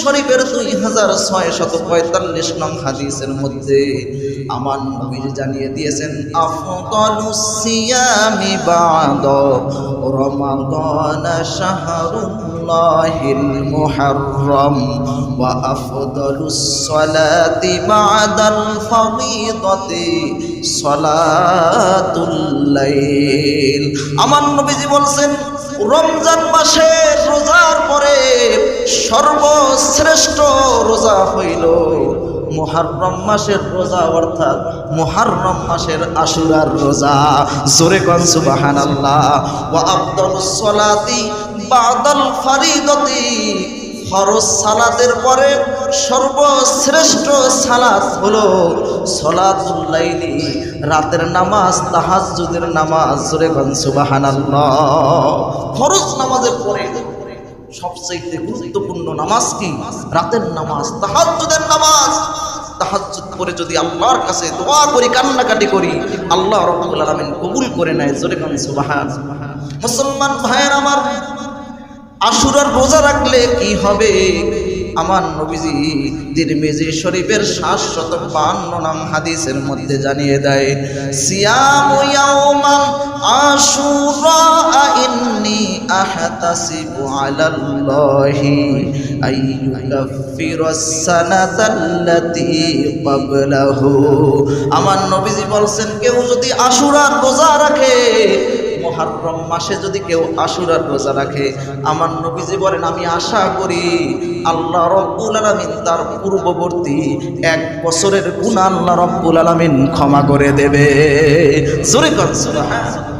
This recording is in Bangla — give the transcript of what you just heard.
শরীফের 2645 নং হাদিসের মধ্যে আমার নবী জানিয়ে দিয়েছেন, আফদালুস সিয়ামি বা'দা রমাদান শাহরুল্লাহিল মুহাররম ওয়া আফদালুস সালাতি বা'দাল ফারিদাতি সালাতুল লাইল। আমার নবীজি বলছেন, রমজান মাসের রোজার পরে সর্বশ্রেষ্ঠ রোজা হইল মুহররম মাসের রোজা, অর্থাৎ মুহররম মাসের আশুরার রোজা। জোরে কোন সুবহানাল্লাহ। ওয়া আফদালুস সালাতি বা'দাল ফারিদাতি, ফরজ সালাতের পরে সর্বশ্রেষ্ঠ সালাত হলো সালাতুল লাইলি, রাতের নামাজ, তাহাজ্জুদের নামাজ। জোরে কোন সুবহানাল্লাহ। ফরজ নামাজের পরে সবচেয়ে গুরুত্বপূর্ণ নামাজ কি? রাতের নামাজ, তাহাজ্জুদের নামাজ। তাহাজ্জুদ করে যদি আল্লাহর কাছে দোয়া করি, কান্নাকাটি করি, আল্লাহ রাব্বুল আলামিন কবুল করে নেয়। জোরে কোন সুবহানাল্লাহ। মুসলমান ভাইয়ের আমার, আশুরার রোজা রাখলে কি হবে? আমার নবীজি তিরমিজি শরীফের 752 নং হাদিসের মধ্যে জানিয়ে দেয়, সিয়ামু ইয়াউমান আশুরা ইন্নী আহতাসিবু আলাল্লাহি আইয়ুকাফিরাস সানাতাল্লাতী ক্বাবলাহু। আমার নবীজি বলছেন, কেউ যদি আশুরার রোজা রাখে, মুহররম মাসে যদি কেউ আশুরার রোজা রাখে, আমার নবীজি বলেন, আমি আশা করি আল্লাহ রাব্বুল আলামিন তার পূর্ববর্তী 1 বছরের গুনাহ আল্লাহ রাব্বুল আলামিন ক্ষমা করে দেবে। জোরে কর সুবহানাল্লাহ।